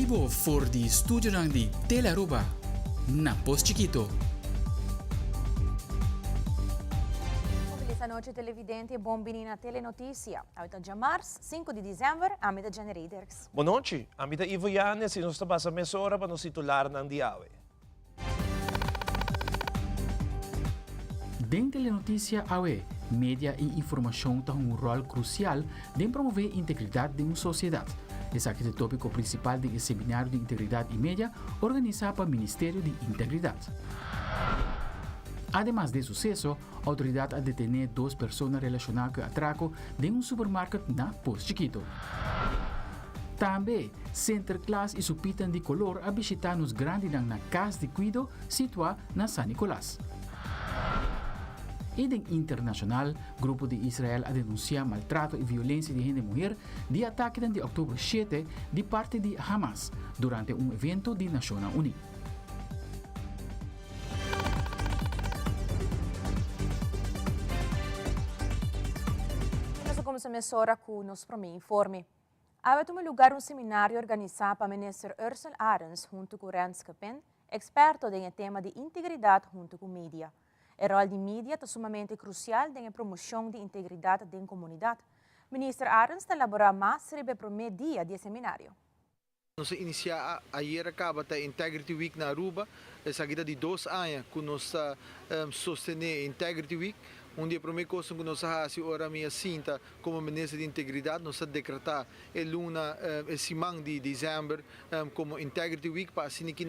Ibo for di studio ng di Telearuba, na Post Chiquito. Essa noite televidente e bombini na Telenotícia. Até dia março, 5 de dezembro, a mida generators. Boa noite, a mida Ivo Yanes e nós estamos a mesa hora para nos titular ng Diawe. Den Telenotícia AWE, média e informação têm um rol crucial em promover a integridade de uma sociedade. Esse aqui é o tópico principal do Seminário de Integridade e Média, organizado pelo Ministério de Integridade. Además de sucesso, a autoridade a detener 2 pessoas relacionadas com atraco de um supermercado na Post Chiquito. Também, Center Class e Supitan de Color a visitar nos grandes na Casa de Cuido, situada na San Nicolás. E em internacional, grupo de Israel a denunciar maltrato e violência de gente mulher de ataque de outubro 7 de parte de Hamas durante um evento de Nações Unidas. Nós começamos agora com o nosso primeiro informe. Há um lugar seminário organizado pelo ministro Ursula Arens junto com Rens Capen, experto em tema de integridade junto com mídia. O rol de mídia é sumamente crucial na promoção de integridade da comunidade. O ministro Arens elaborou mais sobre o primeiro dia do seminário. Nós iniciamos ayer acaba a Integrity Week na Aruba, essa guida de 2 anos que nós sostener Integrity Week. Dia a primeira coisa que nós fazemos ora minha cinta como ministro de integridade, nós decretar a luna semana de dezembro como Integrity Week para assim que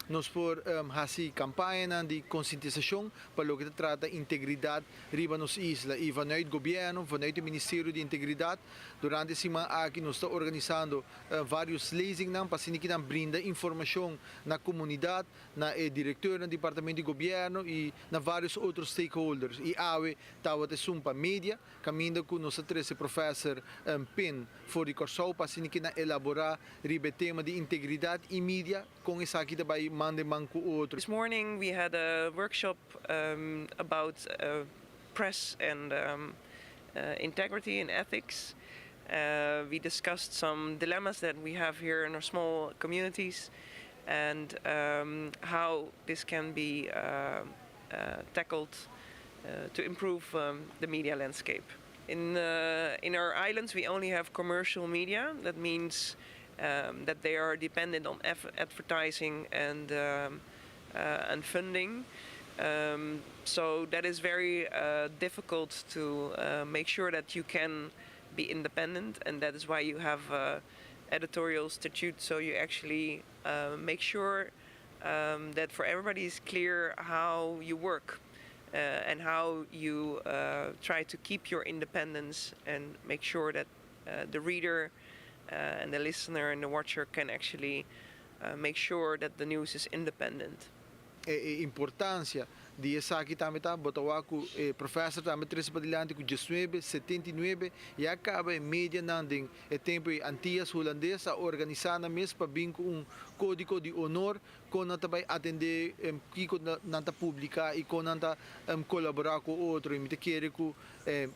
nós por fazer campanha de conscientização para o que trata integridade riba nos isla e vanuit governo, vanuit o Ministério de Integridade durante a semana aqui nós estamos organizando vários lezing para assim que brinda informação na comunidade, na diretor do departamento de governo e na vários outros stakeholders e awe tawa te sumpa media caminho com nossa trece professor Pin for de Corsau para assim que elaborar ribe tema de integridade e mídia com essa aqui também mande manco outro. This morning we had a workshop about press and integrity and ethics. We discussed some dilemmas that we have here in our small communities and how this can be tackled to improve the media landscape. In our islands we only have commercial media. That means that they are dependent on advertising and funding. So that is very difficult to make sure that you can be independent, and that is why you have editorial statute, so you actually make sure that for everybody is clear how you work and how you try to keep your independence and make sure that the reader and the listener and the watcher can actually make sure that the news is independent. Importância de essa aqui também tá botawa com professor também três padilhante com 19 79 e acaba em média nanding é tempo antigas holandesa organizada mesmo para vir com código de honor com também atender que nanta publicar e com nanta colaborar com outro e me querer com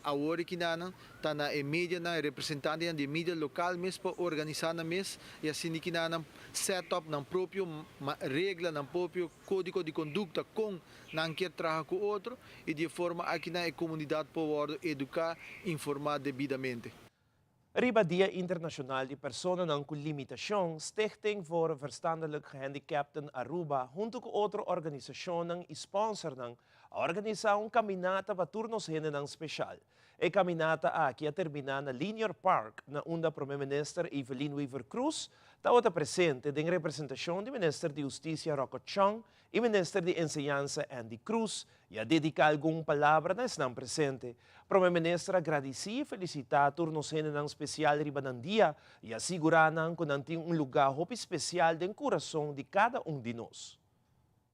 a hora que nana tá na mídia na representante de mídia local mesmo para organizar mesmo e assim que nana setup na próprio regra na próprio código de conduta com não quer trabalhar com outro e de forma aqui na comunidade pode educar informar devidamente. Riba Dia Internacional de Personen com Limitação, Stichting voor Verstandelijk Gehandicapten Aruba, junto com outra organização e sponsor, organiza caminata para turnos hen special. E caminata aqui a terminar na Linear Park, na onda Primeiro-Ministro Evelyn Weaver Cruz, estava presente em representação do Ministro de Justiça Rocco Chong e Ministro de Enseñanza Andy Cruz, e a dedicar alguma palavra na estão presente. Primeiro-Ministro agradeci e felicitar turnos hen especial riba ng dia e assegurar que nanting lugar especial no coração de cada de nós.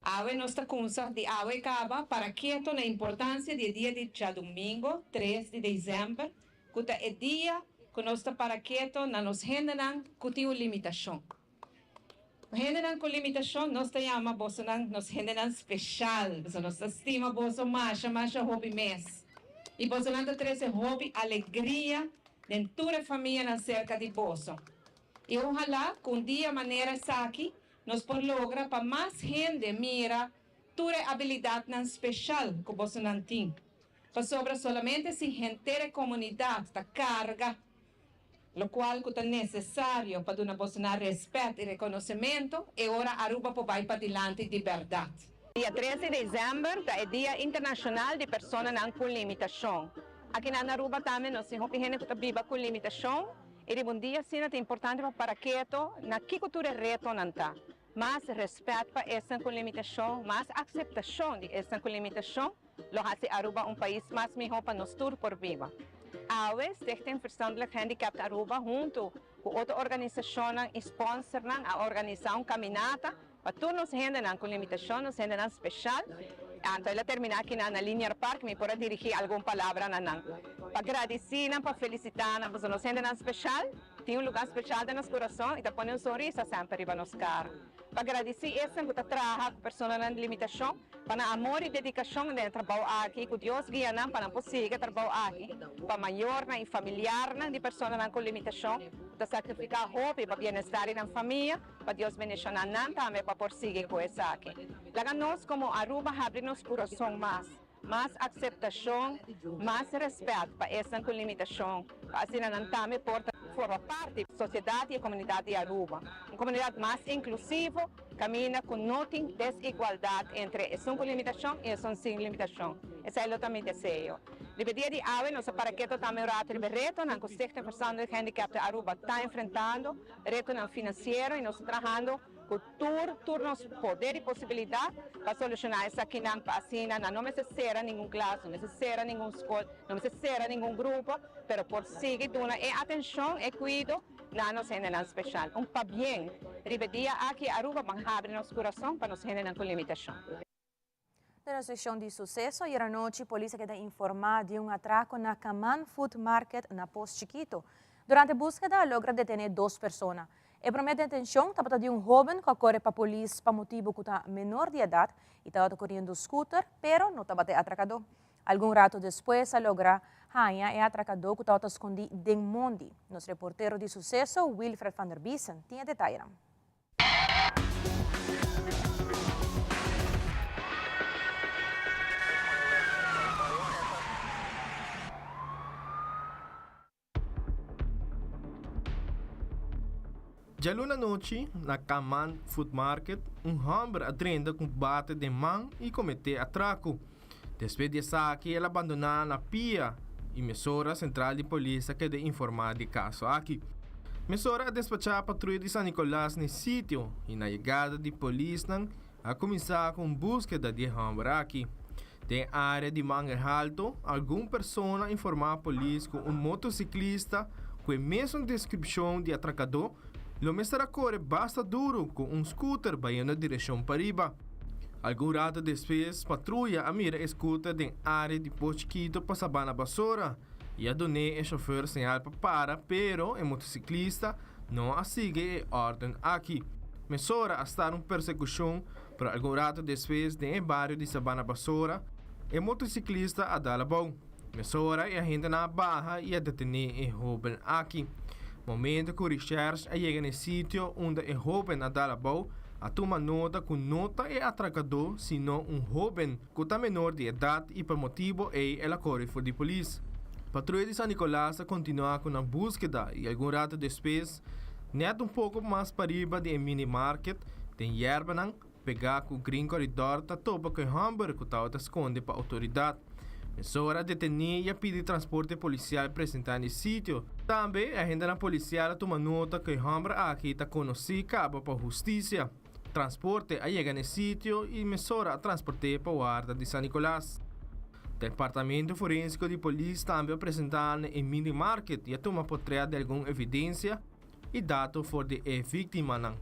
Awe nossa consa de Awe Caba para quieto na importância do dia de domingo, 3 de dezembro, que é dia que nós para quieto na nos generam que tem limitação. Generam com limitação, nós temos bosonan nos generam especial, nós estima boso mais hobby mês. E bosonan 13 hobby alegria dentro da família na cerca de boso. E ojalá que un día manera aquí nos por logra para más gente mira tu habilidad nan especial que vos nan tin. Para sobra solamente si gente de comunidad ta carga, lo cual que é necessário para dar vos respeto e reconhecimento, e ora Aruba por vai para adiante de verdade. Dia 13 de dezembro é Dia Internacional de Pessoas com Limitação. Aqui na Aruba também nós temos gente que vive com limitação, e um dia sim é importante para que na que cultura reto não está. Mais respeito para essa com limitação, mais aceitação de essa com limitação, lo hace Aruba um país mais melhor para nós todos por viva. AWE, Stichting Verstandelijk Handicap Aruba, junto com outra organização, sponsoram a organização Caminata para todos os gente com limitação, os gente especial. Então, ela terminar aqui na Linear Park, me pode dirigir alguma palavra na nan. Para agradecer, para felicitar, para os gente especial, tem lugar especial no nosso coração e põe sorriso sempre para nos caras. Para agradecer esse que trabalha com pessoas com limitação, para amor e dedicação de trabalho aqui, que Deus guia para conseguir trabalho aqui, para maior e familiar de pessoas com limitação, para sacrificar hobby para bem-estar da família, para Deus bendicionar também para prosseguir com isso aqui. Lá nós como Aruba abrimos coração mais aceitação, mais respeito para essa com limitação, para assim não também forma parte da sociedade e comunidade de Aruba. Uma comunidade mais inclusiva, caminha com não desigualdade entre os com limitação e os sem limitação. Esse é o também desejo. No dia de hoje, nós para que também o reto na Stichting Verstandelijk Handicap de Aruba está enfrentando, reto financeiro e nós trabalhando com turnos, poder e possibilidade para solucionar essa aqui na passina. Não necessita nenhum classe, não necessita nenhuma escola, não necessita nenhum grupo, mas por seguir dando atenção e cuidado na nossa gente especial. Para bem, dia aqui Aruba vai abrir nosso coração para nossa gente com limitação. Na sessão de sucesso, ieri noite, a polícia queda informada de atraco na Kaman Food Market na Post Chiquito. Durante a búsqueda, logra detener 2 pessoas. E promete detenção estava de jovem que corre para a polícia para motivo que está menor de idade e estava correndo scooter, pero não estava atracado. Algum rato depois, logra Hanya é atracador que estava escondido em Mondi. Nosso reporteiro de sucesso, Wilfred van der Biesen, tinha detalhes. Já na noite, na Kaman Food Market, homem atrenda com bate de mão e cometer atraco. Depois de saque, ele abandonou na pia e emissora central de polícia que de informar de caso aqui. Emissora despachou a patrulha de San Nicolás no sítio e na chegada de polícia a começar com búsqueda de homem aqui. Tem área de manga alto, alguma pessoa informar a polícia com motociclista com a mesma descrição de atracador. Lo mesmo corre basta duro com scooter vai na direção para riba. Algum rato depois, patrulha a mira scooter em área de Post Chiquito para Sabana Basura. E a dona o chauffeur sinal para, pero o motociclista não a sigue a ordem aqui. Mesora a estar persecução para algum rato depois no bairro de Sabana Basura. O motociclista a dar a bom. Mesora e a gente na barra e a detener o jovem aqui. Momento que o Richard chega no sítio onde o jovem a dar a bom, a toma nota que nota é atracador, senão jovem que está menor de idade e por motivo ela corre for de polícia. Patrulha de San Nicolás continua com a búsqueda e algum rato depois, net pouco mais para riba de mini market, tem erva pegar com o green corridor da topa com o hamburger que está esconde para a autoridade. Mesora detenir e pedir transporte policial apresentar no sítio. Também a agenda policial toma nota que o hamburger aqui está conhecido cabo para a justiça. Transporte a chega no sítio e mesora a transporte para a guarda de San Nicolás. Departamento Forensico de Polícia também apresentar em mini market e toma potreia de alguma evidência e dado for de vítima.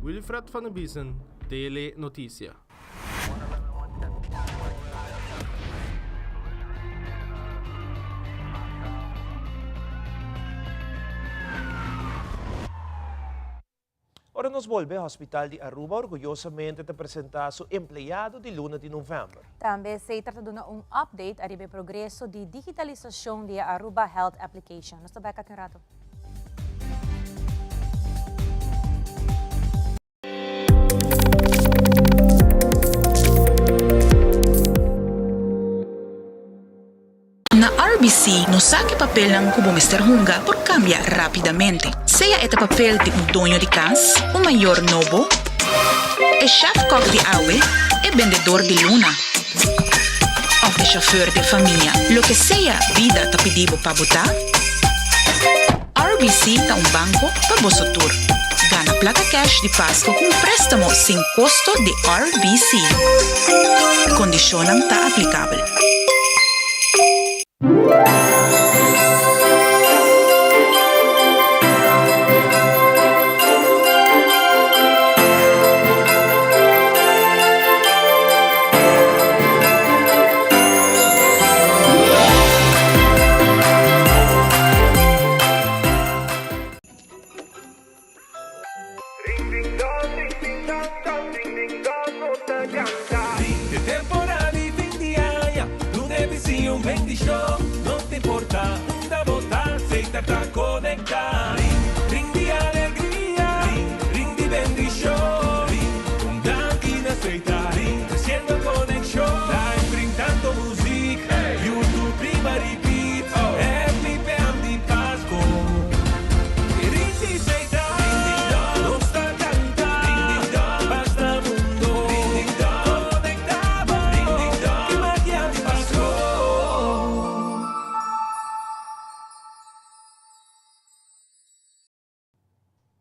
Wilfred van der Biesen, Tele Notícia. Agora nos volve ao Hospital de Aruba orgulhosamente de apresentar seu empregado de luna de novembro. Também se trata de update arriba o progresso de digitalização da Aruba Health Application. Nós estamos aqui um rato. Na RBC, no saque papel ng kubo Mr. Hunga por cambia rapidamente. Sea este papel de dueño de casa, o mayor novo, e chef cook de awe, e vendedor de luna. O de chauffeur de familia, lo que sea vida te pedibo pa botar. RBC ta un banco pa bosso tour. Gana placa cash de Pasko com préstamo sem custo de RBC. Condicionam ta aplicável.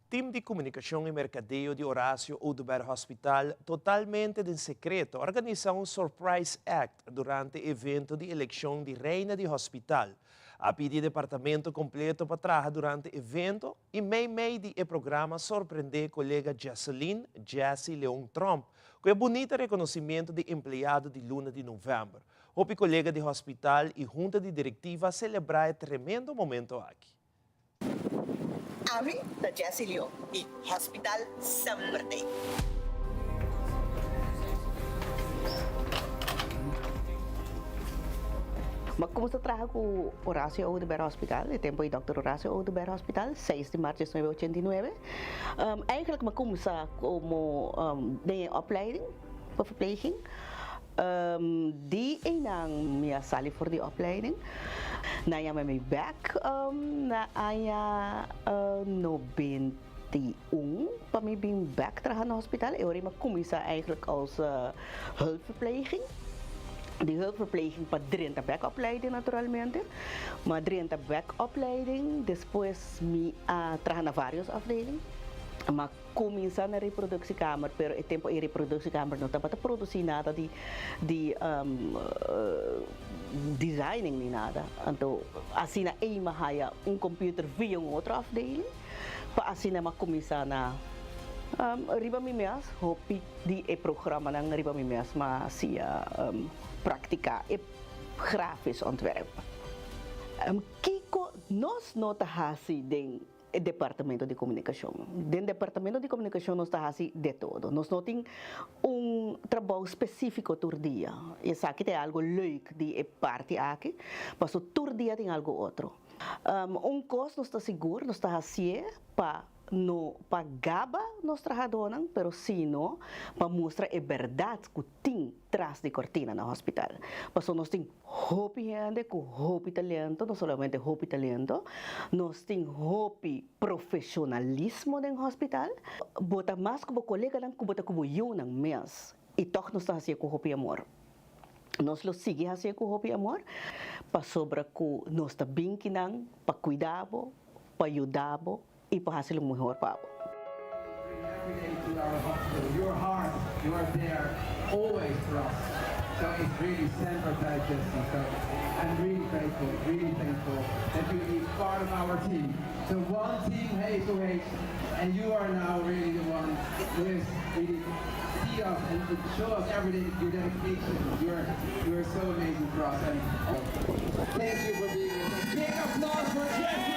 Team de Comunicação e Mercadeio de Horácio Oduber Hospital, totalmente em secreto, organizou Surprise Act durante o evento de eleição de reina de hospital. A pedir departamento completo para trabalhar durante o evento e meio de programa surpreender colega Jessie Leon Trump, com o bonito reconhecimento de empregado de luna de novembro. O colega de hospital e junta de diretiva celebrar tremendo momento aqui. Ami da Jessie Leon e Hospital Summerday. Magkumusta trabajo com Horácio Oduber Hospital, o tempo de Dr. Horácio Oduber Hospital, 6 de março de 1989. Eigenlijk magkumusta como de opleiding voor verpleging. Die een minha sali voor die opleiding. Na ja mijn back na aya 91 pa mijn bin back terug naar hospitaal. Ik heb commissie eigenlijk als hulpverpleging. Die hulpverpleging pa 30 backopleiding naturalmente. Maar 30 backopleiding, después mi terug naar varios afdelingen. Maar comienza na reproductiekamer, pero el tempo in reproductiekamer no dapat produzir nada de designing ni nada. Então, assim na mahaya computer via outra afdeling, pa assim na comienza na riba mimias, hopi di programa ng riba mimias ma siya praktika grafisch ontwerp. Kiko nos nota hasi ding Departamento de Comunicação. Dentro do Departamento de Comunicação nós está assim de todo. Nós não temos trabalho específico por dia. Isso aqui tem algo leuk de parte aqui, mas por dia tem algo outro. Custo nós está seguro, nós está assim para não pagaba nós trabalhadores, pero sino para mostrar a verdade que tem atrás de cortina no hospital. Mas nós temos hopi gente com hopi talento, não somente hopi talento, nós temos hopi profissionalismo no hospital. Bota mais como colega lang, bota como eu nang mês. E toch nós está assim com hopi amor. Nós lo sigue assim com hopi amor, para sobra que nós está bem que nang, para cuidar, para ajudar. E para fazer um melhor papo. Your heart, you are there always for us. So it's really sympathetic, Jessie. So I'm really grateful, really thankful that you be part of our team. So one team, H2H, and you are now really the one who is really see us and show us every day your dedication. You are so amazing for us. And thank you for being here. Big applause for Jessie.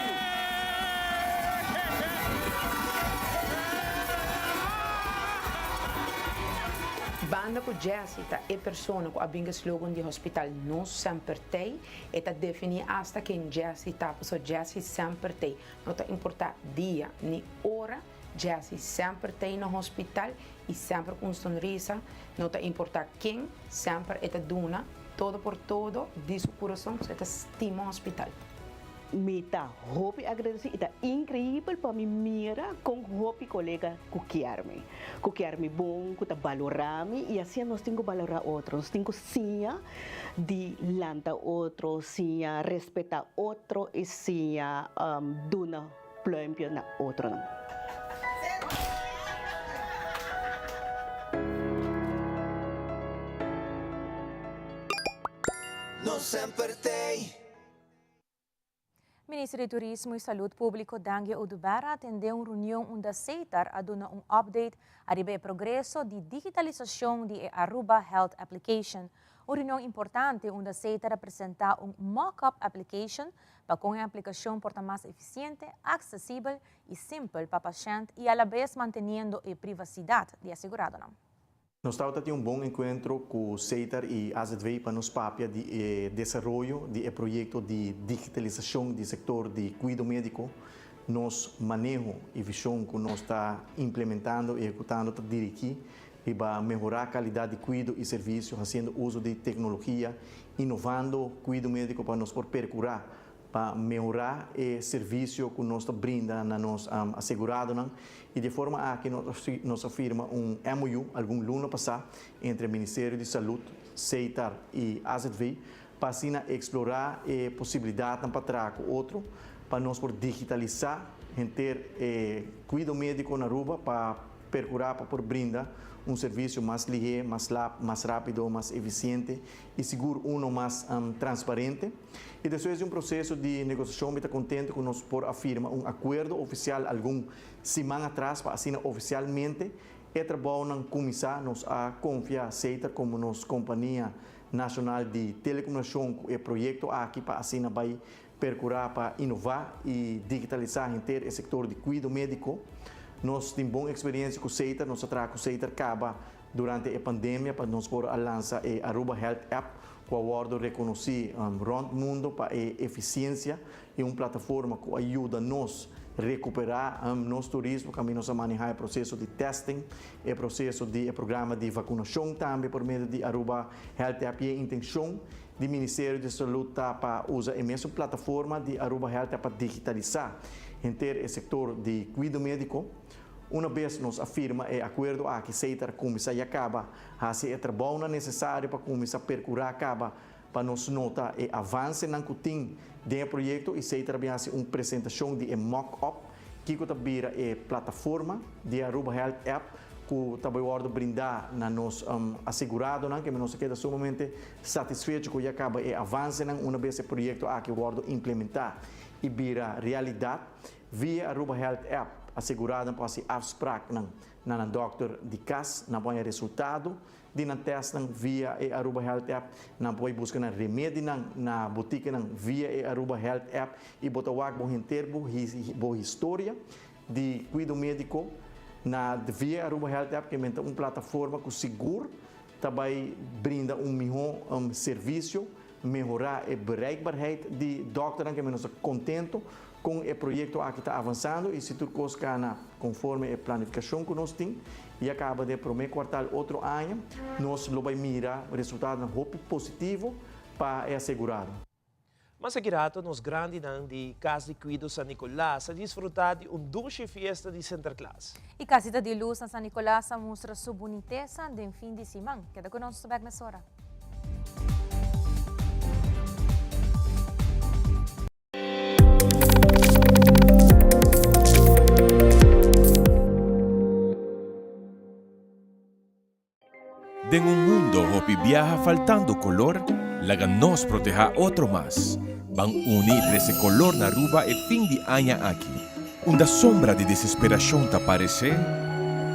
Ainda que Jessie é pessoa que abinga slogan de hospital não sempre tem, é definir hasta quem Jessie está, porque Jessie sempre tem. Não está importar dia nem hora, Jessie sempre tem no hospital e sempre com sonrisa. Não está importar quem, sempre é dona, todo por todo, de seu coração, é estima hospital. Me está hopi agradecer, está incrível para mim mira com hopi colega cuquear-me bom, que está valorar-me e assim nós temos que valorar outros, nós temos sim de lanta outro, sim respeitar outro e sim dona plump na outro não. Não sempre tem. Ministro de Turismo e Saúde Pública, Dangue Odubera, atendeu uma reunião onde aceitar a dar um update a o progresso de digitalização de Aruba Health Application. Uma reunião importante onde aceitar apresentar um mock-up application para que a aplicação porta mais eficiente, acessível e simples para o paciente e, a la vez, mantendo a privacidade de assegurado. Nós estamos tendo um bom encontro com o CEITAR e AZV para nos papia de desenvolvimento de projeto de digitalização do setor de cuidado médico. Nós manejo e visão que nós está implementando e executando aqui e para melhorar a qualidade de cuidado e serviço, fazendo uso de tecnologia, inovando o cuidado médico para nos percurar, para melhorar o serviço que nós brinda na nos assegurado e de forma a que nós afirma um MOU algum ano passado entre o Ministério de Saúde, CEITAR e AZV para assim explorar a possibilidade para trazer outro para nós por digitalizar ter cuidado médico na Aruba para percurar para brindar um serviço mais ligeiro, mais rápido, mais eficiente e seguro, mais transparente. E depois de um processo de negociação, me está contente que nós por afirma um acordo oficial algum semana atrás para assinar oficialmente e trabalho na comissão nos a confiar CEITAR como nossa companhia nacional de telecomunicação e projeto aqui para assinar vai percurar para inovar e digitalizar inteiro o setor de cuidado médico. Nós temos boa experiência com o CEITAR, nós trazemos o CEITAR acaba durante a pandemia para nós por lançar a Aruba Health App, que award reconhecido around o mundo para a eficiência e uma plataforma que ajuda nós a recuperar nosso turismo, que nós manejar o processo de testing, o processo de programa de vacinação também por meio de Aruba Health App e a intenção do Ministério da Saúde para usar a mesma plataforma de Aruba Health App para digitalizar inteiro o setor de cuidado médico. Uma vez nos afirma é acordo a que CEITAR começa e acaba a ser o trabalho necessário para começar a percurar acaba para nos notar o avanço na cutim do projeto e CEITAR vai fazer uma apresentação de mock-up que também é plataforma de Aruba Health App que também vai brindar na nos assegurado que nós queda sumamente satisfeito que acaba o avanço uma vez o projeto a que vai implementar e vira realidade via Aruba Health App assegurada para se afspraak na doctor de cas na põe resultado de na test via Aruba Health App na põe busca na remédio na boutique via Aruba Health App e botar o bom interbo boa história de cuidado médico na via Aruba Health App que é uma plataforma que seguro também brinda melhor serviço melhorar a bereikbaarheid de doctor que nós contento com o projeto que está avançando e se tudo coisa conforme a planificação que nós temos e acaba de primeiro quartal outro ano nós vamos mirar o resultado positivo para assegurado. Mas agirato nos grande de Casa de Cuido San Nicolás a desfrutar de dulce fiesta de Sinterklaas. E Casita de Luz na San Nicolás mostra sua boniteza de fim de semana. Queda conosco sa Mesora. En un mundo hopi viaja faltando color, laga nos proteja otro más. Van unir ese color na Aruba e fin de año aquí. Una sombra de desesperación te aparece.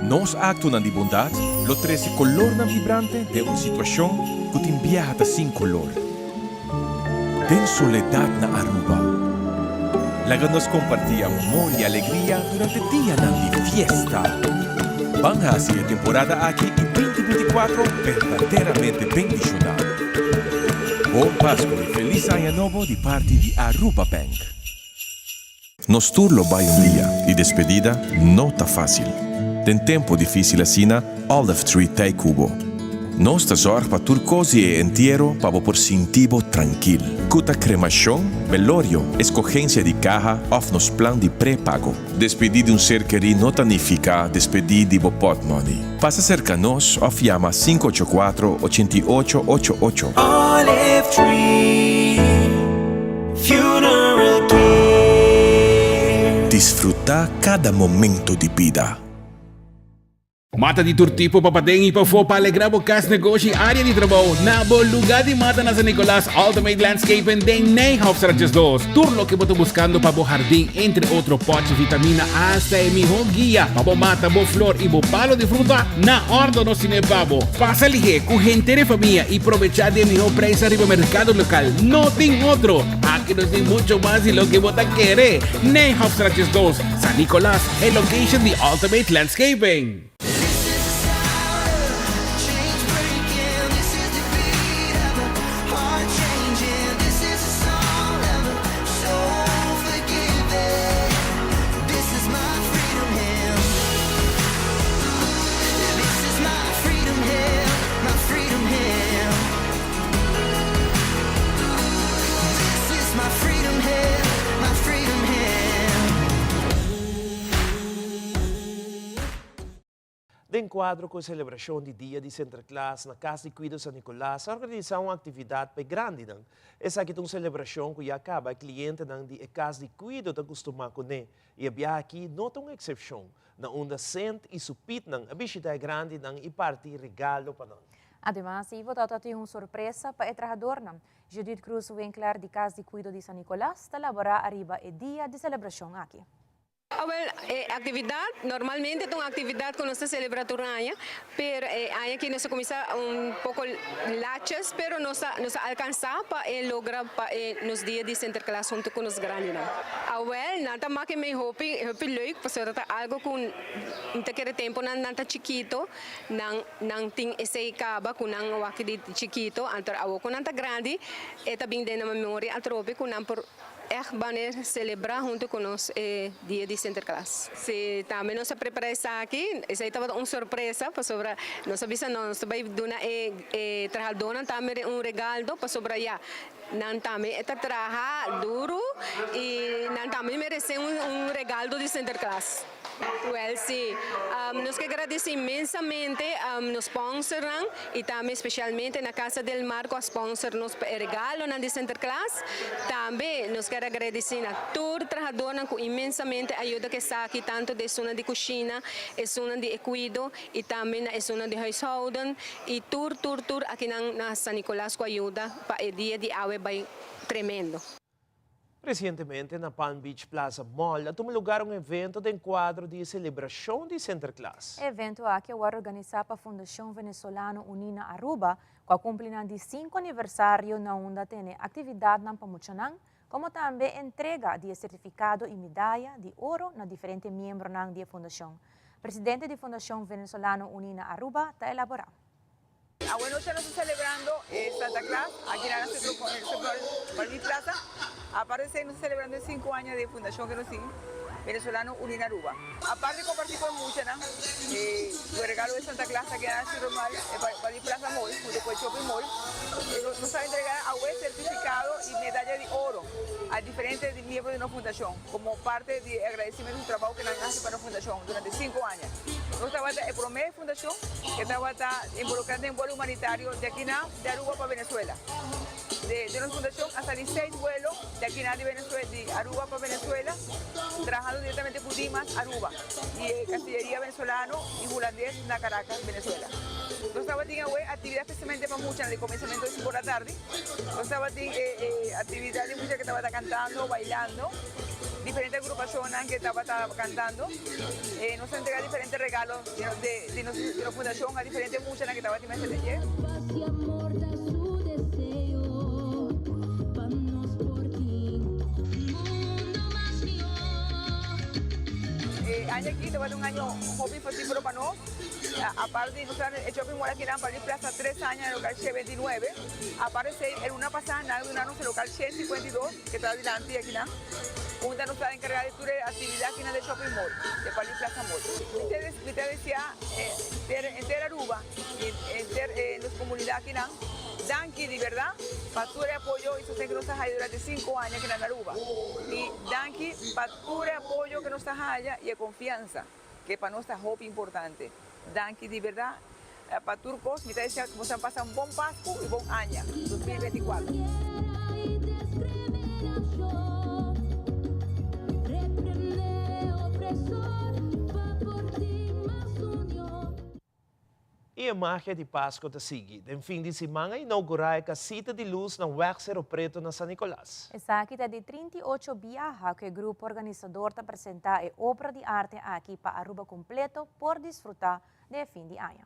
Nos acto de bondad, lo trece color na vibrante de una situación que te viaja sin color. Den soledad na Aruba. Laga nos compartía amor y alegría durante día na de fiesta. Van a hacer temporada aquí y 2024 verdaderamente bendicionado. Buon Pasqua e feliz año nuevo di parte di Aruba Bank. Nos turlo vai un dia di despedida no ta fácil. Den tempo difícil asina, Olive Tree Tay Cubo. Nos ta zorg pa turcosi e entierro pa por sintivo tranquil. Cuta cremación, velorio, escogencia di caja of nos plan di prepago. Despedí de un ser querido no tanifica, despedí di bopot money. Pasa cerca nos of llama 584-8888. Olive Tree Funeral Care. Disfruta cada momento di vida. Mata di turtipo papadeng ipafo palegrabo kas negosyo área di trabaho na lugar di mata na San Nicolas Ultimate Landscape den Nijhoff Strategies 2. Turlo que boto buscando pa bo jardín entre otro poche vitamina hasta mi guía pa bo mata, bo flor y bo palo de fruta na ordo no sine babo. Pasa lige con gente de familia y aprovechar de mi precio arriba mercado local. No tengo otro. Aquí nos den mucho más de lo que bota quiere. Nijhoff Strategies 2. San Nicolas, el location de Ultimate Landscaping. De enquadro com a celebração do Dia de Sinterklaas na Casa de Cuido San Nicolás, organiza uma atividade bem grande. Essa aqui é uma celebração que acaba a cliente de Casa de Cuido está acostumado com ele. E a aqui não tem uma exceção. Na onda sente e supit a visita é grande e parte regalo para nós. Además, Ivo dá uma surpresa para o trabalhador. Judith Cruz Winkler de Casa de Cuido de San Nicolás trabalhará arriba o dia de celebração aqui. Actividad, normalmente es una actividad con nuestra celebración, pero hay aquí nos comienza un poco lachas, pero nos alcanza para lograr los días de Sinterklaas junto con los grandes. Nada más que me hopi leuk, pues algo con un tequere tiempo nanta chiquito, nang ting ese caba con un wakidi chiquito, antar awo con nanta grande, eta bien de na memoria atrope con un por van celebrar junto con los días de Sinterklaas. Si también nos prepara esa aquí, esa estaba una sorpresa, pues sobre nos avisa nos va a dar trabajadora también un regalo, pues sobre allá. Nan también esta trabaja duro y nan también merece un regalo de Sinterklaas. Well, sí, nos que agradece inmensamente nos sponsoran y también especialmente en la Casa del Mar que sponsor nos regalo de Sinterklaas. También nos quero agradecer a todo el trabajador que inmensamente ayuda que está aquí, tanto de zona de cocina, de zona de cuido y también de zona de huishouden y tur aquí en San Nicolás que ayuda para el día de hoy tremendo. Recentemente, na Palm Beach Plaza Mall, tomou lugar um evento de enquadro de celebração de Sinterklaas. Evento aqui é organizado pela Fundação Venezuelana Unina Aruba, que cumpre de 5 aniversário na onda tem atividade na Pamuchanan, como também entrega de certificado e medalha de ouro na diferentes membros da fundação. Presidente da Fundação Venezuelana Unina Aruba está elaborando. Bueno, noche nos está celebrando Santa Claus aquí en nuestro Palm Beach Plaza. Aparte de nos celebrando 5 años de fundación que nos sigue, Venezolano Unina Aruba. Aparte de compartir con muchos, el regalo de Santa Claus aquí en nuestro Palm Beach Plaza Mall, junto con el Shopping Mall, nos va a entregar a web certificado y medalla de oro a diferentes miembros de nuestra fundación, como parte de agradecimiento del trabajo que nos hace para la fundación durante 5 años. Nosotros trabajamos en Promé Fundación, que trabaja involucrada en vuelo humanitario de aquí de Aruba para Venezuela. De nuestra fundación hasta 16 vuelos de aquí de Venezuela, de Aruba para Venezuela, trabajando directamente con Dimas, Aruba, y Cancillería venezolano y holandés en Caracas, Venezuela. Nosotros trabajamos en actividad especialmente para muchas, de comenzamiento de 5 por la tarde. Nosotros trabajamos en actividad de muchas que estaban cantando, bailando, diferentes agrupaciones que estaban cantando. Nos entregan diferentes regalos de nuestra fundación a diferentes muchas que estaban en este taller. año aquí, te va a dar un año hobby fructífero para nosotros. Aparte, nosotros el shopping mall aquí en París Plaza 3 años en el local 29. Aparece en una pasada, en el local 152, que está adelante aquí, ¿no? Junta nos está encargada de tu actividad aquí en el shopping mall, de París Plaza Mall. Ustedes decía, en Aruba, en las comunidades aquí, ¿no? Danki, de verdad, factura de apoyo y sostén que nos está allá durante 5 años aquí en Aruba. Y Danki, factura de apoyo que nos está allá y de confianza, que para nosotros es muy importante. Danki, de verdad, para turcos, me decía que vamos a pasar un buen Pascua y buen año, 2024. E a magia de Páscoa te sigue. No fim de semana, inaugurar a Casita de Luz na UEC Cerro Preto, na San Nicolás. Essa aqui está de 38 viaja que o grupo organizador está apresentar a obra de arte aqui para Aruba completo por desfrutar de fim de ano.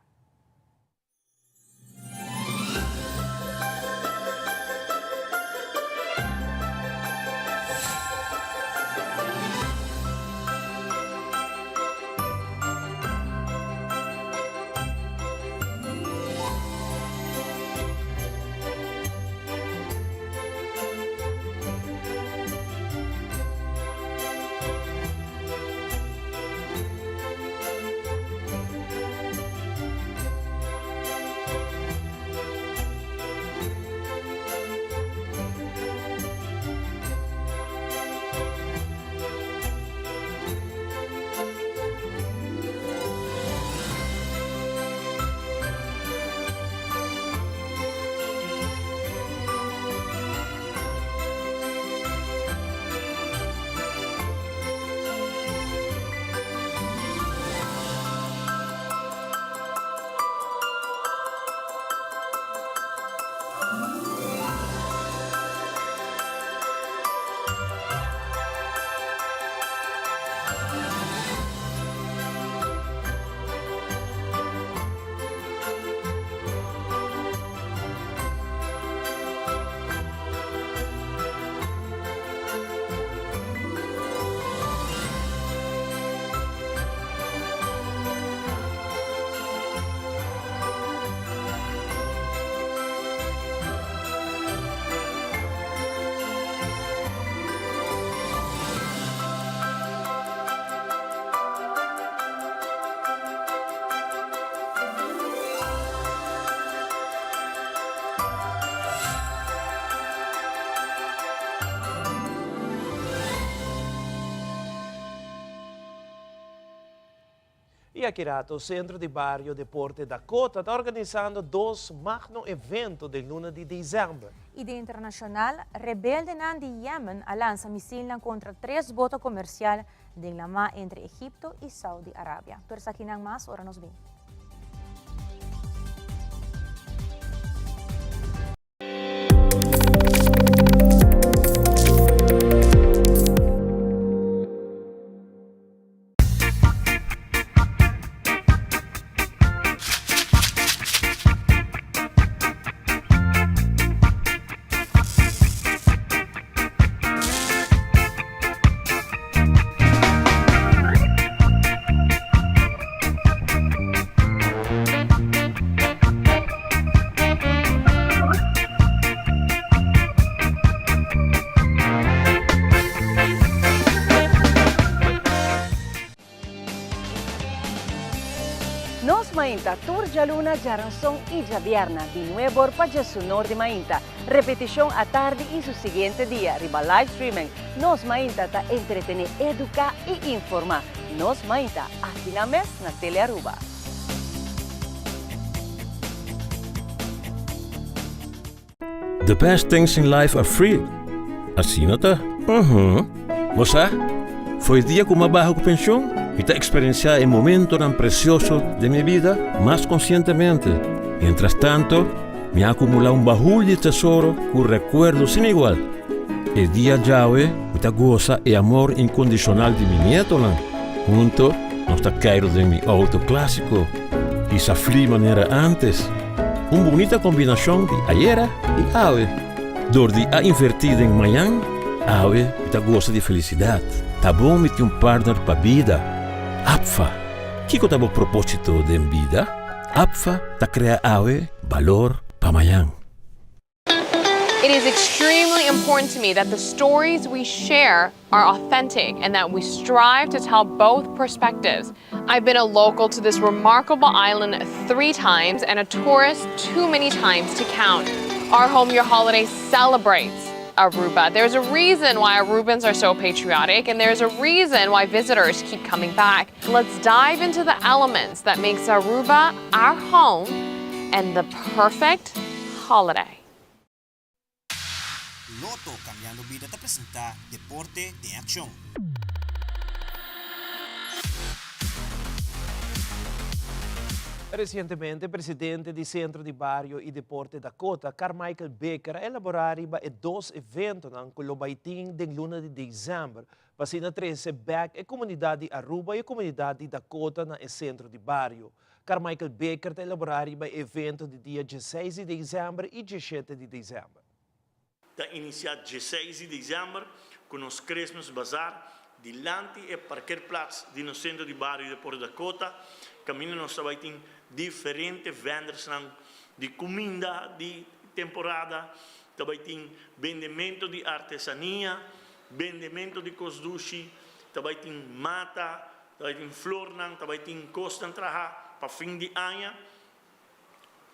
E aqui, o Centro de Barrio Deporte Dakota está organizando 2 magno eventos de luna de dezembro. E de internacional, rebelde de Yemen lança míssil contra 3 botes comerciais de la mar entre Egipto e Saudi Arábia. Pero aqui não mais, ora nos vem. Nos Mainta, Turja Luna, Jaranson y Javierna, de nuevo para su norte Mainta. Repetición a tarde y su siguiente día, riba live streaming. Nos Mainta ta entretener, educar y informar. Nos Mainta, aquí la mes na Tele Aruba. The best things in life are free. Assim não tá? Moça, foi dia com uma barra com pensão e tá experienciar o momento tão precioso de minha vida mais conscientemente. Mientras tanto, me acumula baúl de tesouro com recuerdos sem igual. E dia Yahweh, muita goza e amor incondicional de minha nieto lá. Junto, nós tá caído de meu auto clássico e essa fria maneira antes. Uma bonita combinação de Ayera e Ave. Door die a invertida em manhã, Ave está gosta de felicidade. Tá bom me ter partner para vida. APFA. Kiko tabo propósito de vida? APFA ta crea awe, valor, pamayang. It is extremely important to me that the stories we share are authentic and that we strive to tell both perspectives. I've been a local to this remarkable island 3 times and a tourist too many times to count. Our Home Your Holiday celebrates Aruba. There's a reason why Arubans are so patriotic, and there's a reason why visitors keep coming back. Let's dive into the elements that makes Aruba our home and the perfect holiday. Lotto Cambiando Vida te presenta Deporte de Acción. Recentemente, il presidente di Centro di Barrio e Deporte Dakota, Carmichael Baker, ha elaborato 2 eventi nel Colobaiting del luna di dezembro, passina 13 back e comunità di Aruba e comunità di Dakota nel Centro di Barrio. Carmichael Baker ha elaborato evento di dia 16 di dezembro e 17 di dezembro. Da iniziato 16 di dezembro con lo Christmas Bazaar di Lanti e Parkeerplaats di no Centro di Barrio di Deporte Dakota. Camminano in differenti vendors di comida di temporada, tabaiting vendimento di artesania, vendimento di cosdushi, tabaiting mata, tabaiting flornan, tabaiting costan traha, pa fin di anno,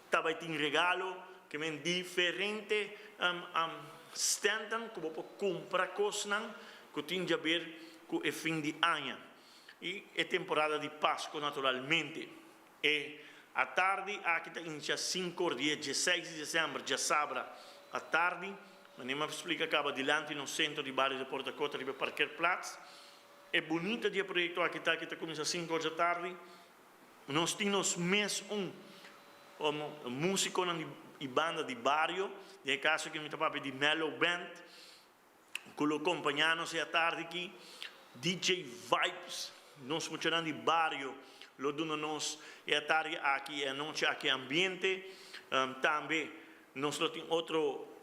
tabaiting regalo, che men differenti standan, che può compra cosnan, che tinja ber, che è fin di anno. E temporada di Pasqua naturalmente. E a tarde, aqui inizia 5 dia 16 de dezembro, já sabra a tarde, mas nem me explica acaba dilante no centro di Barrio de Porto Dakota, ribe Parkeerplaats. É bonita dia projeto aqui que começa às 5 da tarde. Nós temos mês músico e banda de barrio, de caso que me papi di Mellow Band, que lo acompanhamos à tarde aqui, DJ Vibes. Nós funcionando de barrio, lo dando nós e a tarde aqui a noite aqui ambiente, também nós temos outra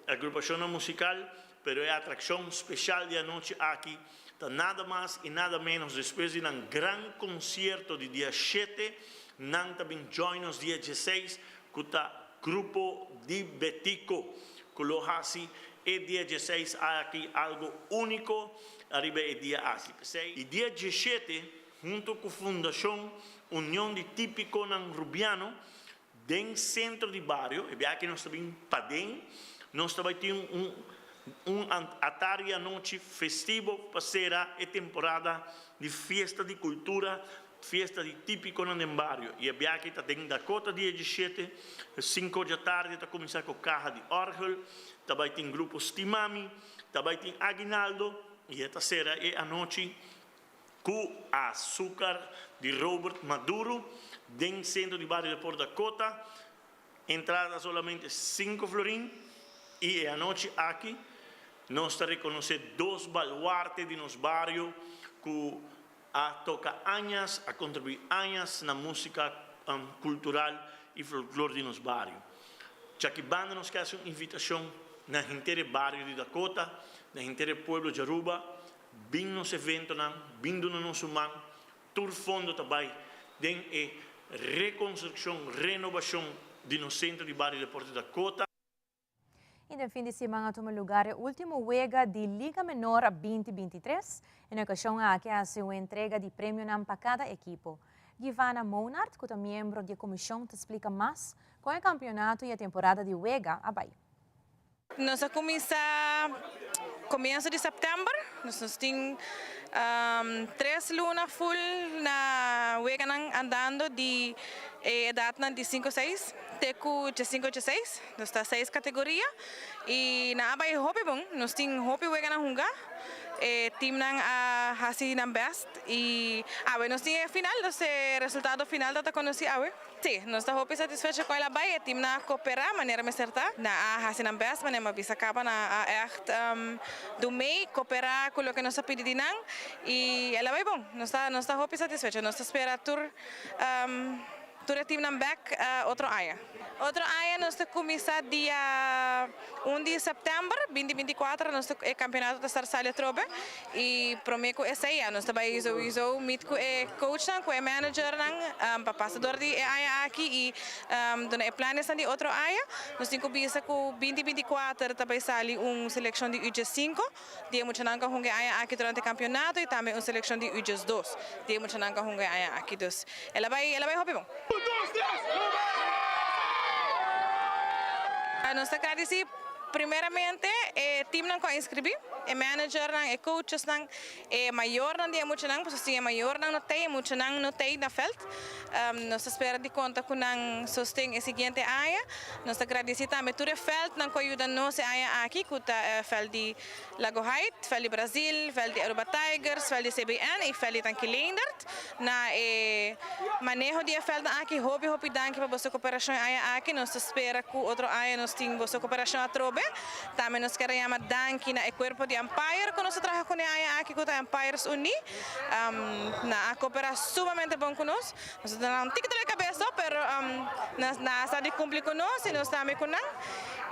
agrupação musical, pero é a atração especial de a noite aqui, tá nada mais e nada menos depois de um grande concerto de dia 7, nós também joinamos dia 16 com o grupo de Betico, que lo hasi e dia 16 aqui algo único, arriba e dia assim. E dia 17 junto com a Fundação União de Típico Rubiano, dentro do centro de barrio, e aqui nós também padem, nós também temos a tarde à noite festivo, passeira e temporada de festa de cultura, festa de típico no barrio. E aqui está dentro da Dakota, dia 17, 5 da tarde, está começando com carro de orgel, também tem grupos Timami, também tem Aguinaldo, e esta será é a noite com açúcar de Robert Maduro, dentro do centro de Barrio de Porto Dakota, entrada solamente 5 florim, e a noite aqui, nós reconhecemos 2 baluartes de nosso barrio, que toca anos, a contribuir anos na música cultural e folclore de nosso barrio. Já que a banda nos quer uma invitação na inteira barrio de Dakota, na inteira pueblo de Aruba, bem nos eventos, vindo no nosso man, tur fundo também, den a reconstrução, renovação de no centro de Barrio de Porto Dakota. E no fim de semana toma lugar o último Wega de Liga Menor 2023. Em ocasião aqui a sua entrega de prêmio para cada equipo. Giovanna Monart, que é membro da comissão, te explica mais qual é o campeonato e a temporada de Wega abai. Nós começo de setembro, nós temos 3 lunas full na Wega andando de idade de 5 a 6, teco de 5 a 6, nós temos 6 categorias e na abai hobby bom, nós temos hobby Wega na hunga, team nang hasi ng best e nós temos final, nós resultado final da conheci Sim, nós estamos muito satisfeitos com a baia, team na cooperar, maneira me certa, na hasi ng best, maneira me bisa acaba na echt do meio cooperar com o que nós pedimos e ela vai bom, nós estamos muito satisfeitos, nós esperamos tur ture team ng back otro aya. Otro aya nos comienza dia 1 de setembro 2024 nos campeonato da Sarsalia Trobe e prometo essa aí nos vai iso meet com coach nan com manager nan passador de aya aqui e dona planes de outro aya nos tem começa com 2024 também sali seleção de U5 dia muito nan com aya aqui durante o campeonato e também seleção de U2 dia muito nan com aya aqui dos ela vai hobby bom. Nós agradecemos primeiramente team nang ko inscrevi, manager nang coaches nang maior nang dia muito nang posição maior nang notei muito nang notei na felt. Nós espera de conta com nang sostém a seguinte aya. Nós agradecemos também todo felt nang ko ajuda nós aya aqui kuta felt de Lago Height, felt de Brasil, felt de Aruba Tigers, felt de CBN e felt de Tankilendert na manejo de felt aqui hobby danke para vossa cooperação aya aqui. Nós espera com outro aya nós tem vossa cooperação a trobe. Também nós queremos danke na corpo de Empire que nós trabalhamos com a aqui com a Empires Uni na coopera sumamente bom conosco nós damos ticket de cabeça pero na está de cumprir conosco e nós estamos com nós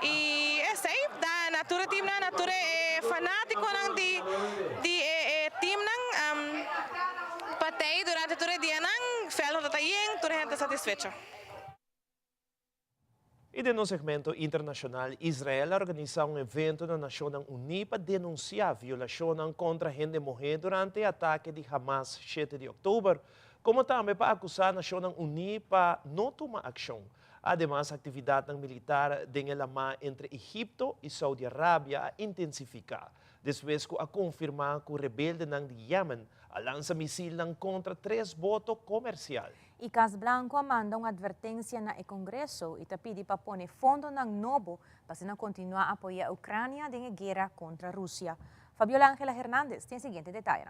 e é sei da natura team na natura fanático nang de team nang patei durante todo o dia nang felo da tayeng toda gente satisfecha. E no segmento internacional, Israel organiza um evento na Nações Unidas para denunciar a violação contra a gente morrer durante o ataque de Hamas 7 de outubro, como também para acusar a Nações Unidas para não tomar ação. Ademais, a atividade militar de Lama entre Egipto e Saudi Arábia a intensificar. Depois a confirmar que o rebelde de Yemen lança míssil contra 3 botos comerciais. E Cas Blanco manda uma advertência no Congresso e pede para pôr fundo ng novo para continuar a apoiar a Ucrânia na guerra contra a Rússia. Fabiola Ángela Hernández tem o seguinte detalhe.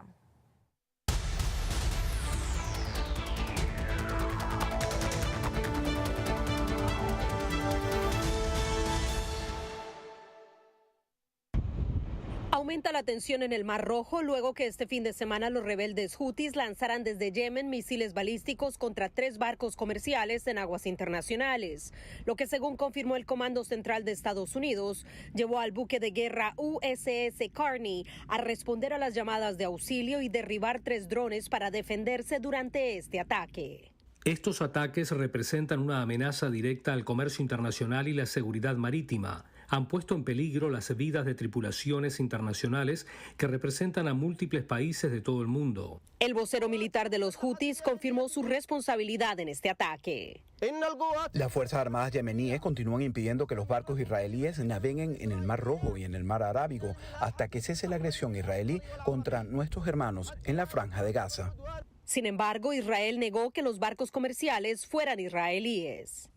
Aumenta la tensión en el Mar Rojo luego que este fin de semana los rebeldes hutis lanzaran desde Yemen misiles balísticos contra 3 barcos comerciales en aguas internacionales, lo que según confirmó el Comando Central de Estados Unidos, llevó al buque de guerra USS Carney a responder a las llamadas de auxilio y derribar 3 drones para defenderse durante este ataque. Estos ataques representan una amenaza directa al comercio internacional y la seguridad marítima. Han puesto en peligro las vidas de tripulaciones internacionales que representan a múltiples países de todo el mundo. El vocero militar de los hutis confirmó su responsabilidad en este ataque. Las Fuerzas Armadas yemeníes continúan impidiendo que los barcos israelíes naveguen en el Mar Rojo y en el Mar Arábigo hasta que cese la agresión israelí contra nuestros hermanos en la Franja de Gaza. Sin embargo, Israel negó que los barcos comerciales fueran israelíes.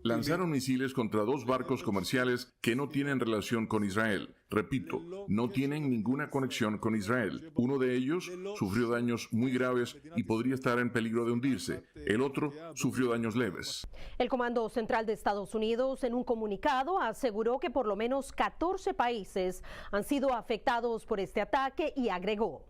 Lanzaron misiles contra 2 barcos comerciales que no tienen relación con Israel. Repito, no tienen ninguna conexión con Israel. Uno de ellos sufrió daños muy graves y podría estar en peligro de hundirse. El otro sufrió daños leves. El Comando Central de Estados Unidos, en un comunicado, aseguró que por lo menos 14 países han sido afectados por este ataque y agregó: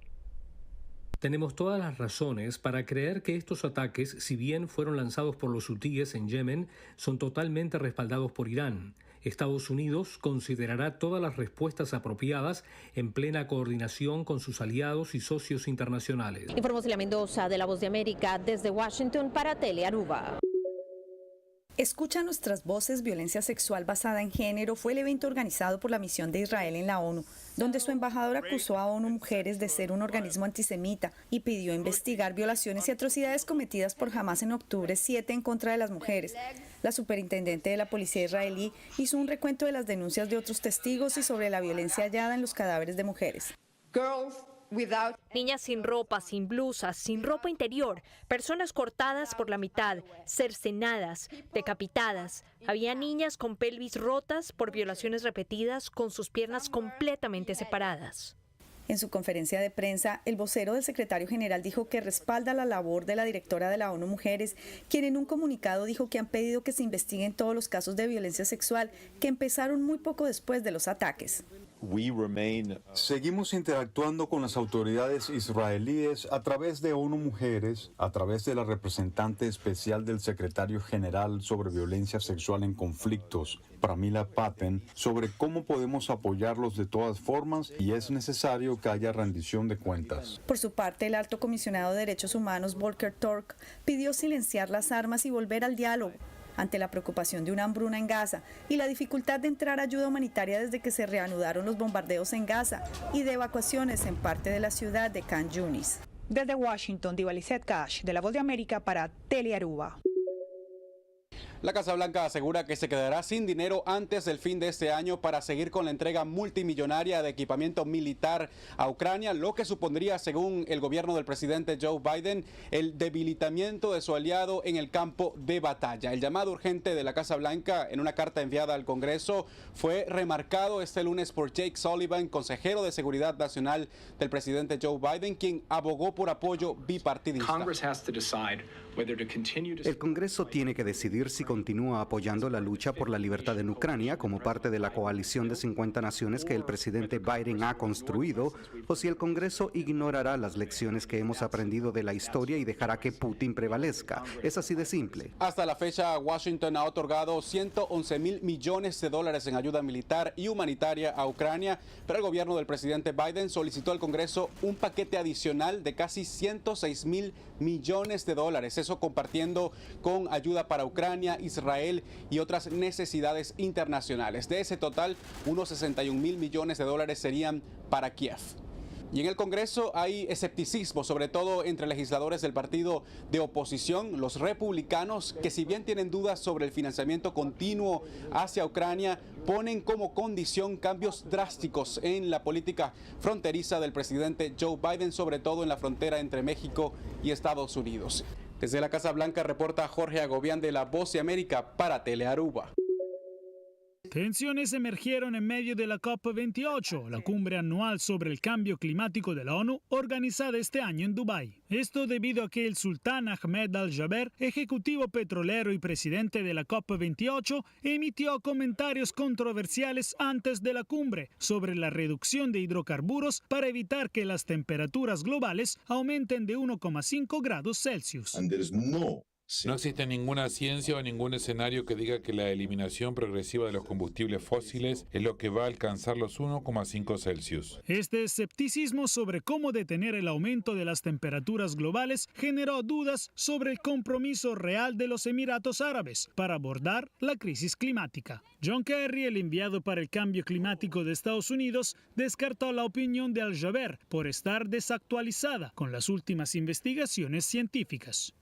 Tenemos todas las razones para creer que estos ataques, si bien fueron lanzados por los hutíes en Yemen, son totalmente respaldados por Irán. Estados Unidos considerará todas las respuestas apropiadas en plena coordinación con sus aliados y socios internacionales. Informó Celia Mendoza de La Voz de América desde Washington para Telearuba. Escucha nuestras voces. Violencia sexual basada en género fue el evento organizado por la misión de Israel en la ONU, donde su embajador acusó a ONU Mujeres de ser un organismo antisemita y pidió investigar violaciones y atrocidades cometidas por Hamas en octubre 7 en contra de las mujeres. La superintendente de la policía israelí hizo un recuento de las denuncias de otros testigos y sobre la violencia hallada en los cadáveres de mujeres. Niñas sin ropa, sin blusas, sin ropa interior, personas cortadas por la mitad, cercenadas, decapitadas. Había niñas con pelvis rotas por violaciones repetidas, con sus piernas completamente separadas. En su conferencia de prensa, el vocero del secretario general dijo que respalda la labor de la directora de la ONU Mujeres, quien en un comunicado dijo que han pedido que se investiguen todos los casos de violencia sexual que empezaron muy poco después de los ataques. Seguimos interactuando con las autoridades israelíes a través de ONU Mujeres, a través de la representante especial del secretario general sobre violencia sexual en conflictos, Pramila Patten, sobre cómo podemos apoyarlos de todas formas y es necesario que haya rendición de cuentas. Por su parte, el alto comisionado de Derechos Humanos, Volker Turk, pidió silenciar las armas y volver al diálogo ante la preocupación de una hambruna en Gaza y la dificultad de entrar ayuda humanitaria desde que se reanudaron los bombardeos en Gaza y de evacuaciones en parte de la ciudad de Khan Yunis. Desde Washington, Divalicet Cash, de La Voz de América para Telearuba. La Casa Blanca asegura que se quedará sin dinero antes del fin de este año para seguir con la entrega multimillonaria de equipamiento militar a Ucrania, lo que supondría, según el gobierno del presidente Joe Biden, el debilitamiento de su aliado en el campo de batalla. El llamado urgente de la Casa Blanca en una carta enviada al Congreso fue remarcado este lunes por Jake Sullivan, consejero de Seguridad Nacional del presidente Joe Biden, quien abogó por apoyo bipartidista. El Congreso tiene que decidir si continúa apoyando la lucha por la libertad en Ucrania como parte de la coalición de 50 naciones que el presidente Biden ha construido, o si el Congreso ignorará las lecciones que hemos aprendido de la historia y dejará que Putin prevalezca. Es así de simple. Hasta la fecha, Washington ha otorgado 111 mil millones de dólares en ayuda militar y humanitaria a Ucrania, pero el gobierno del presidente Biden solicitó al Congreso un paquete adicional de casi 106 mil millones de dólares. Eso compartiendo con ayuda para Ucrania, Israel y otras necesidades internacionales. De ese total, unos 61 mil millones de dólares serían para Kiev. Y en el Congreso hay escepticismo, sobre todo entre legisladores del partido de oposición, los republicanos, que si bien tienen dudas sobre el financiamiento continuo hacia Ucrania, ponen como condición cambios drásticos en la política fronteriza del presidente Joe Biden, sobre todo en la frontera entre México y Estados Unidos. Desde la Casa Blanca reporta Jorge Agobián de La Voz de América para Telearuba. Tensiones emergieron en medio de la COP28, la cumbre anual sobre el cambio climático de la ONU, organizada este año en Dubái. Esto debido a que el sultán Ahmed Al-Jaber, ejecutivo petrolero y presidente de la COP28, emitió comentarios controversiales antes de la cumbre sobre la reducción de hidrocarburos para evitar que las temperaturas globales aumenten de 1,5 grados Celsius. No existe ninguna ciencia o ningún escenario que diga que la eliminación progresiva de los combustibles fósiles es lo que va a alcanzar los 1,5 Celsius. Este escepticismo sobre cómo detener el aumento de las temperaturas globales generó dudas sobre el compromiso real de los Emiratos Árabes para abordar la crisis climática. John Kerry, el enviado para el cambio climático de Estados Unidos, descartó la opinión de Al-Jaber por estar desactualizada con las últimas investigaciones científicas.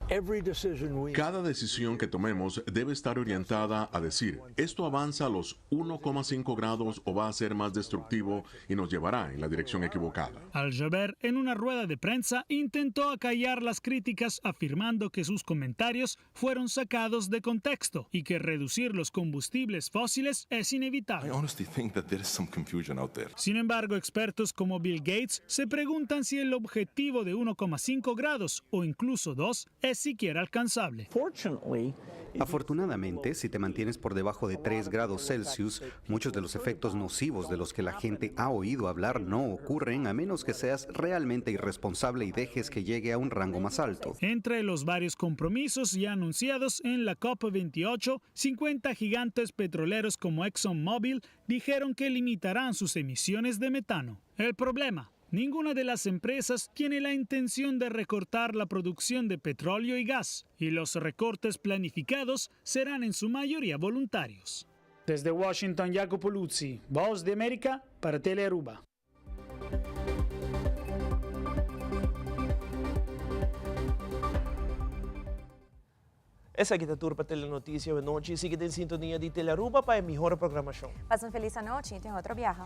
Cada decisión que tomemos debe estar orientada a decir, esto avanza a los 1,5 grados o va a ser más destructivo y nos llevará en la dirección equivocada. Al-Jaber, en una rueda de prensa, intentó acallar las críticas afirmando que sus comentarios fueron sacados de contexto y que reducir los combustibles fósiles es inevitable. Sin embargo, expertos como Bill Gates se preguntan si el objetivo de 1,5 grados o incluso 2 es siquiera alcanzable. Afortunadamente, si te mantienes por debajo de 3 grados Celsius, muchos de los efectos nocivos de los que la gente ha oído hablar no ocurren a menos que seas realmente irresponsable y dejes que llegue a un rango más alto. Entre los varios compromisos ya anunciados en la COP28, 50 gigantes petroleros como ExxonMobil dijeron que limitarán sus emisiones de metano. El problema: ninguna de las empresas tiene la intención de recortar la producción de petróleo y gas, y los recortes planificados serán en su mayoría voluntarios. Desde Washington, Jacopo Luzzi, Voz de América para Telearuba. Essa aqui é a Turpa Telenotícia de noite. Siga em sintonia de Telearuba para a melhor programação. Pasen feliz noche y ten otro viaje.